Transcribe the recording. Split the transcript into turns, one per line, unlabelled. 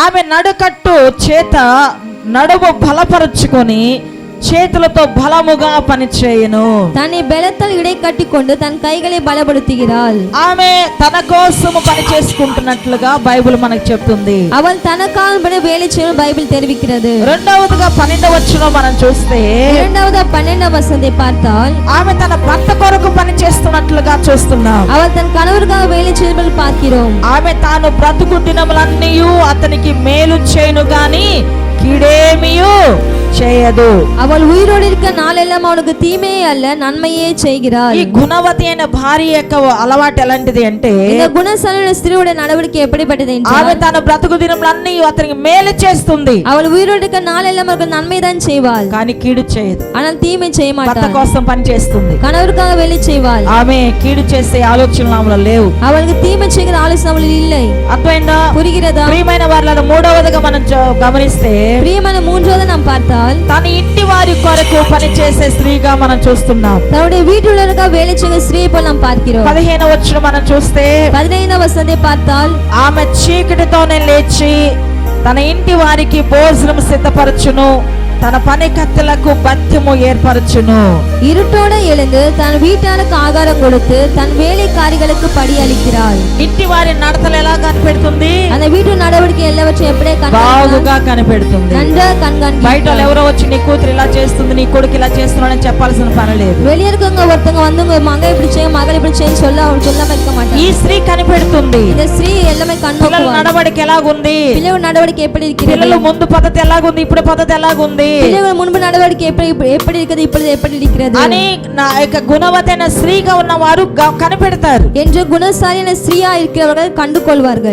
ఆమె నడుకట్టు చేత నడుము బలపరుచుకొని చేతులతో బలముగా పనిచేయను.
தன்னை பலத்தால் இடை கட்டிக்கொண்டு தன் கைகளை பலப்படுத்துகிறாள்.
ఆమె తన కోసము పని చేసుకుంటున్నట్లుగా బైబిల్ మనకు చెప్తుంది.
அவள் தனக்காக வேலை செய்யும் பைபிள் தெரிவிக்கிறது.
రెండవదిగా 12వ వచనం మనం చూస్తే,
இரண்டாவது 12వ வசனத்தை பார்த்தால்
ఆమె తన భర్త కొరకు పని చేస్తున్నట్లుగా చూస్తున్నాం.
அவள் தன் கணவருக்காக வேலை செய்வதை பார்க்கிறோம்.
ఆమె తాను బ్రతుకు దినములన్నీ అతనికి మేలు చేయను గాని కీడేమియు చేయదు.
அவள் உயிரோடு இருக்க நாளெல்லாம் அவனுக்கு தீமையே அல்ல நன்மையே செய்கிறாள்.
ఈ గుణవతి అయిన భార్య యొక్క అలవాటు ఎలాంటిది అంటే,
இந்த குணசாலியான ஸ்திரீயுடைய நடவடிக்கை எப்படிப்பட்டது என்றால்,
ఆమె తన బ్రతుకు దినములన్నీ అతనికి మేలు చేస్తుంది.
அவள் உயிரோடு இருக்க நாளெல்லாம் அவனுக்கு நன்மை தான் செய்வாள்,
కానీ కీడు చేయదు.
ஆனால் தீமை செய்ய
భర్త
மாட்டாள்.
కోసం పని చేస్తుంది.
கணவருக்காக வேலை செய்வாள்.
ఆమె కీడు చేసే ఆలోచనలు ఆమెలో లేవు.
அவளுக்கு தீமை செய்கிற ஆலோசனை அவளில் இல்லை.
అర్థమైందా?
புரிகிறதா?
ప్రియమైన వారిలో మూడవదిగా మనం గమనిస్తే,
பிரியமான மூன்றாவது நாம் பார்த்தால்,
తన ఇంటి వారి కొరకు పని చేసే స్త్రీగా మనం చూస్తున్నాం.
தன்னுடைய வீட்டுள்ளவர்களுக்காக வேலை செய்கிற ஸ்திரீயை போல் நாம் பார்க்கிறோம்.
15వ వచనం మనం చూస్తే,
15వ వచనத்தை பார்த்தால்,
ఆమె చీకటితోనే లేచి తన ఇంటి వారికి భోజనం సిద్ధపరచును, తన పని కత్తెలకు భత్యము ఏర్పరచును.
இருட்டோட எழுந்து தன் வீட்டாருக்கு ஆகாரம் கொடுத்து தன் வேலைக்காரிகளுக்கு படி அளிக்கிறாள்.
ఇంటి వారి నడతలు ఎలా కనిపెడుతుంది?
அந்த வீட்டு நடவடிக்கை எல்லாவற்றையும் எப்படியே
బాగుగా కనిపెడుతుంది.
நன்றாக கண்காணிக்கிறாள்.
బయట వాళ్ళు ఎవరో వచ్చి నీ కూతురు ఇలా చేస్తుంది, నీ కొడుకు ఇలా చేస్తున్నాడని చెప్పాల్సిన పని లేదు.
வெளியே இருக்கவங்க ஒருத்தங்க வந்து உங்க மகன் இப்படி செய்ய மகள் இப்படி செய்ய சொல்ல அவள் சொல்லாம இருக்க மாட்டாள்.
ఈ స్త్రీ కనిపెడుతుంది.
இந்த ஸ்திரீ எல்லாமே
పిల్లల నడవడిక ఎలాగుంది,
பிள்ளைகள் நடவடிக்கை எப்படி இருக்கிறது,
పిల్లల ముందు పద్ధతి ఎలాగుంది, ఇప్పుడు పద్ధతి ఎలాగుంది,
பிள்ளைகள் முன்பு நடவடிக்கை எப்படி எப்படி இருக்குது, இப்பொழுது எப்படி இருக்கிறது
అని నా యొక్క గుణవతైన స్త్రీగా ఉన్న వారు కనిపెడతారు.
என்று குணசாலியான ஸ்திரீயா இருக்கிறவர்கள் கண்டு கொள்வார்கள்.